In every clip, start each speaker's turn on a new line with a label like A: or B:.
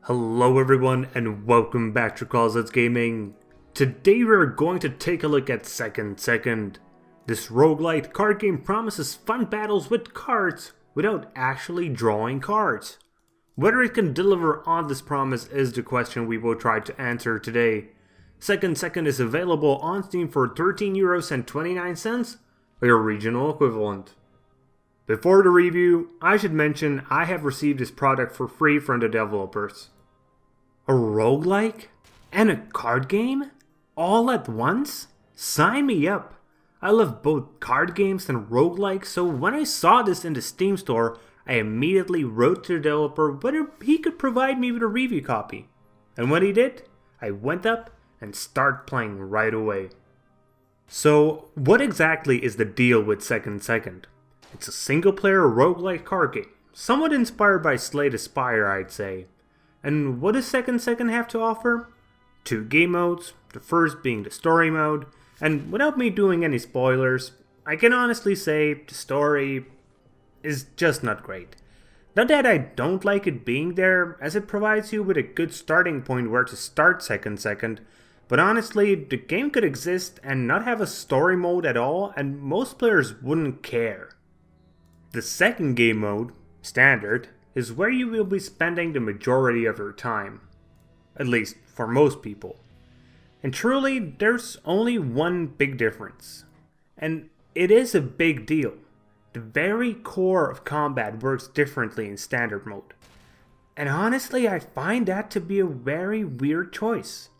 A: Hello everyone and welcome back to Closet Gaming. Today we're going to take a look at Second Second. This roguelike card game promises fun battles with cards without actually drawing cards. Whether it can deliver on this promise is the question we will try to answer today. Second Second is available on Steam for €13.29, or your regional equivalent. Before the review, I should mention I have received this product for free from the developers. A roguelike? And a card game? All at once? Sign me up! I love both card games and roguelikes, so when I saw this in the Steam store, I immediately wrote to the developer whether he could provide me with a review copy. And when he did, I went up and started playing right away. So, what exactly is the deal with Second Second? It's a single-player roguelike card game, somewhat inspired by Slay the Spire, I'd say. And what does Second Second have to offer? 2 game modes, the first being the story mode, and without me doing any spoilers, I can honestly say the story is just not great. Not that I don't like it being there, as it provides you with a good starting point where to start Second Second, but honestly, the game could exist and not have a story mode at all, and most players wouldn't care. The second game mode, Standard, is where you will be spending the majority of your time. At least for most people. And truly, there's only one big difference. And it is a big deal. The very core of combat works differently in Standard mode. And honestly, I find that to be a very weird choice.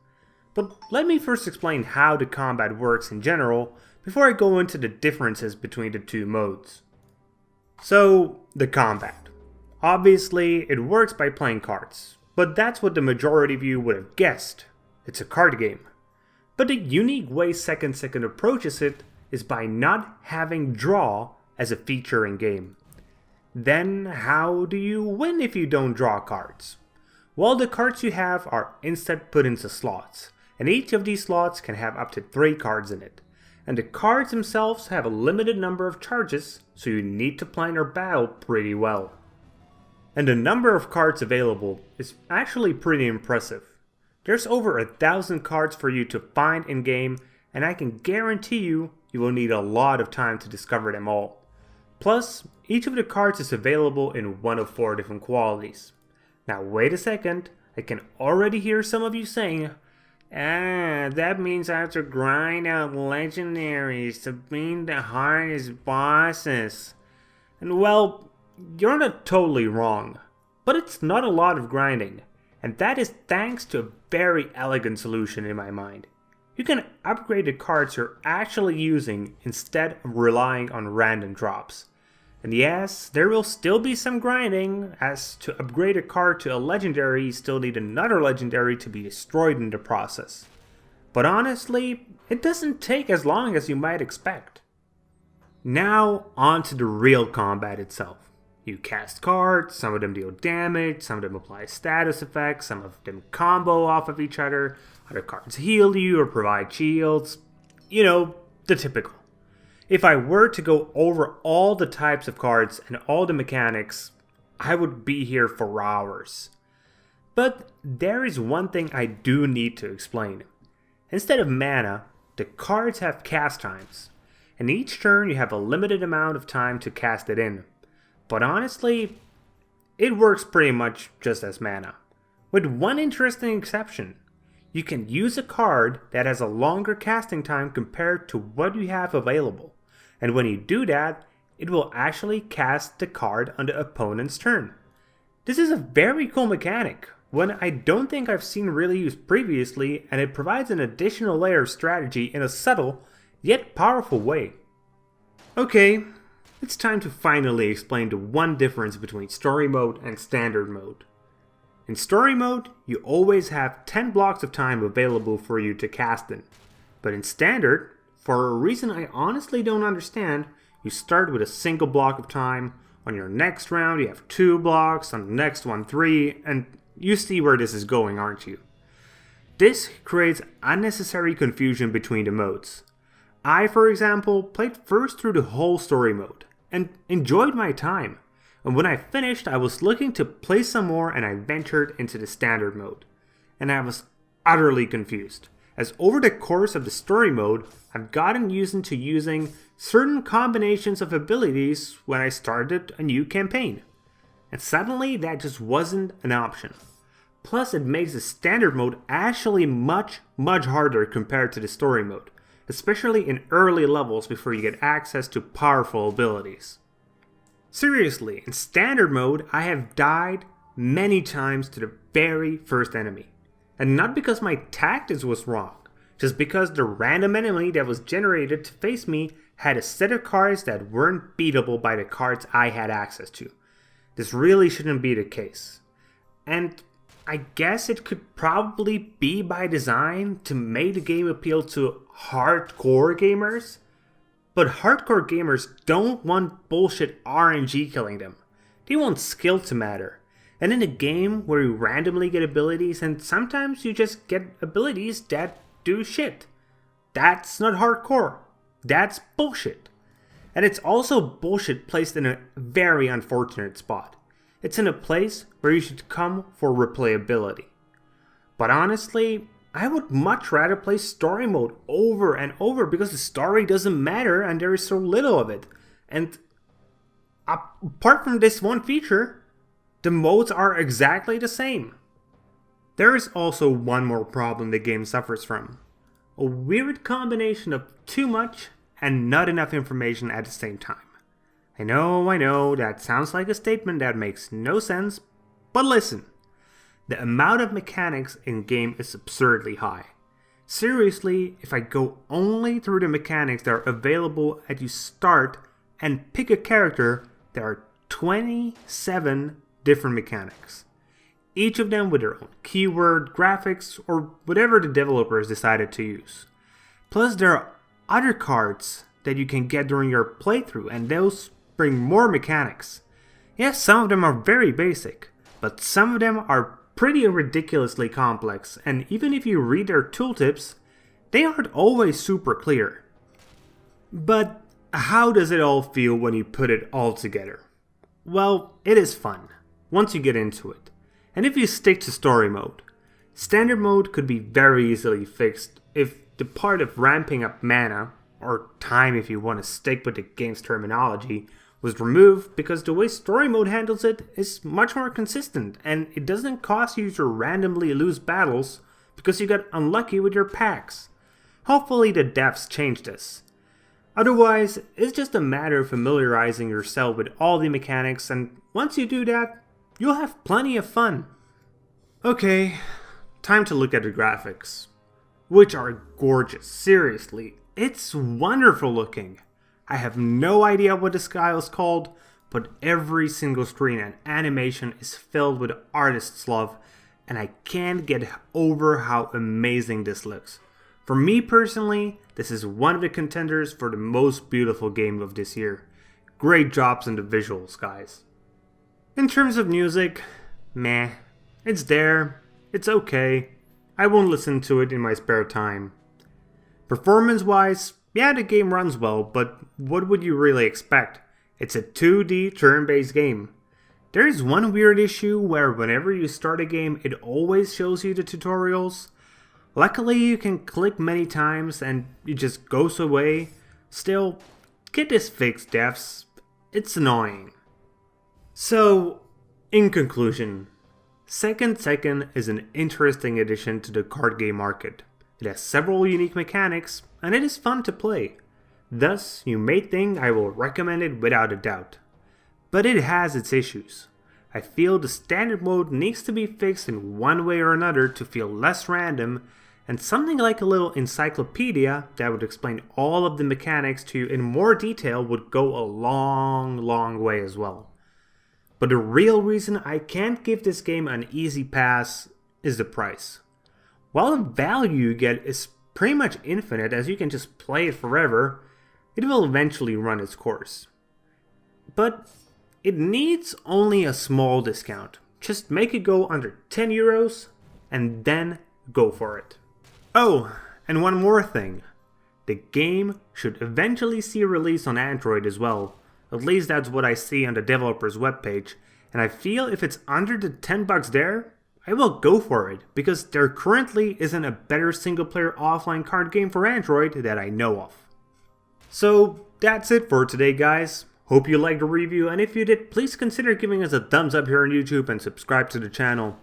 A: But let me first explain how the combat works in general before I go into the differences between the two modes. So, the combat. Obviously, it works by playing cards, but that's what the majority of you would have guessed. It's a card game. But the unique way Second Second approaches it is by not having draw as a feature in game. Then, how do you win if you don't draw cards? Well, the cards you have are instead put into slots, and each of these slots can have up to 3 cards in it. And the cards themselves have a limited number of charges, so you need to plan your battle pretty well. And the number of cards available is actually pretty impressive. There's over 1,000 cards for you to find in game, and I can guarantee you will need a lot of time to discover them all. Plus, each of the cards is available in one of 4 different qualities. Now wait a second, I can already hear some of you saying, that means I have to grind out legendaries to beat the hardest bosses. And well, you're not totally wrong, but it's not a lot of grinding, and that is thanks to a very elegant solution in my mind. You can upgrade the cards you're actually using instead of relying on random drops. And yes, there will still be some grinding, as to upgrade a card to a legendary you still need another legendary to be destroyed in the process. But honestly, it doesn't take as long as you might expect. Now on to the real combat itself. You cast cards, some of them deal damage, some of them apply status effects, some of them combo off of each other, other cards heal you or provide shields. You know, the typical. If I were to go over all the types of cards and all the mechanics, I would be here for hours. But there is one thing I do need to explain. Instead of mana, the cards have cast times, and each turn you have a limited amount of time to cast it in. But honestly, it works pretty much just as mana, with one interesting exception. You can use a card that has a longer casting time compared to what you have available. And when you do that, it will actually cast the card on the opponent's turn. This is a very cool mechanic, one I don't think I've seen really used previously, and it provides an additional layer of strategy in a subtle, yet powerful way. Okay, it's time to finally explain the one difference between story mode and standard mode. In story mode, you always have 10 blocks of time available for you to cast in. But in standard, for a reason I honestly don't understand, you start with a single block of time. On your next round you have 2 blocks, on the next one 3, and you see where this is going, aren't you? This creates unnecessary confusion between the modes. I, for example, played first through the whole story mode, and enjoyed my time. And when I finished, I was looking to play some more and I ventured into the standard mode. And I was utterly confused, as over the course of the story mode, I've gotten used to using certain combinations of abilities when I started a new campaign. And suddenly that just wasn't an option. Plus it makes the standard mode actually much harder compared to the story mode, especially in early levels before you get access to powerful abilities. Seriously, in standard mode I have died many times to the very first enemy. And not because my tactics was wrong, just because the random enemy that was generated to face me had a set of cards that weren't beatable by the cards I had access to. This really shouldn't be the case. And I guess it could probably be by design to make the game appeal to hardcore gamers. But hardcore gamers don't want bullshit RNG killing them. They want skill to matter. And in a game where you randomly get abilities and sometimes you just get abilities that do shit. That's not hardcore. That's bullshit. And it's also bullshit placed in a very unfortunate spot. It's in a place where you should come for replayability. But honestly, I would much rather play story mode over and over because the story doesn't matter and there is so little of it. And apart from this one feature, the modes are exactly the same. There is also one more problem the game suffers from. A weird combination of too much and not enough information at the same time. I know, that sounds like a statement that makes no sense, but listen. The amount of mechanics in game is absurdly high. Seriously, if I go only through the mechanics that are available at you start and pick a character, there are 27 different mechanics. Each of them with their own keyword, graphics, or whatever the developers decided to use. Plus there are other cards that you can get during your playthrough and those bring more mechanics. Yes, some of them are very basic, but some of them are pretty ridiculously complex, and even if you read their tooltips, they aren't always super clear. But how does it all feel when you put it all together? Well, it is fun, once you get into it. And if you stick to story mode, standard mode could be very easily fixed if the part of ramping up mana, or time if you want to stick with the game's terminology, was removed because the way story mode handles it is much more consistent and it doesn't cause you to randomly lose battles because you got unlucky with your packs. Hopefully the devs change this. Otherwise, it's just a matter of familiarizing yourself with all the mechanics, and once you do that, you'll have plenty of fun. Okay, time to look at the graphics, which are gorgeous. Seriously, it's wonderful looking. I have no idea what the style is called, but every single screen and animation is filled with artist's love, and I can't get over how amazing this looks. For me personally, this is one of the contenders for the most beautiful game of this year. Great jobs in the visuals, guys. In terms of music, meh. It's there, it's okay. I won't listen to it in my spare time. Performance-wise, yeah, the game runs well, but what would you really expect? It's a 2D turn-based game. There is one weird issue where whenever you start a game, it always shows you the tutorials. Luckily, you can click many times and it just goes away. Still, get this fixed, devs. It's annoying. So, in conclusion, Second is an interesting addition to the card game market. It has several unique mechanics, and it is fun to play. Thus, you may think I will recommend it without a doubt. But it has its issues. I feel the standard mode needs to be fixed in one way or another to feel less random, and something like a little encyclopedia that would explain all of the mechanics to you in more detail would go a long way as well. But the real reason I can't give this game an easy pass is the price. While the value you get is pretty much infinite as you can just play it forever, it will eventually run its course. But it needs only a small discount. Just make it go under 10 euros and then go for it. Oh, and one more thing. The game should eventually see a release on Android as well, At least that's what I see on the developer's webpage, and I feel if it's under the $10 there, I will go for it, because there currently isn't a better single-player offline card game for Android that I know of. So that's it for today, guys. Hope you liked the review, and if you did, please consider giving us a thumbs up here on YouTube and subscribe to the channel.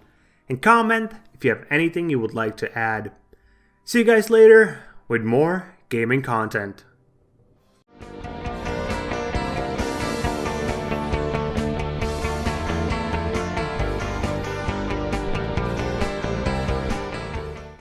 A: And comment if you have anything you would like to add. See you guys later with more gaming content.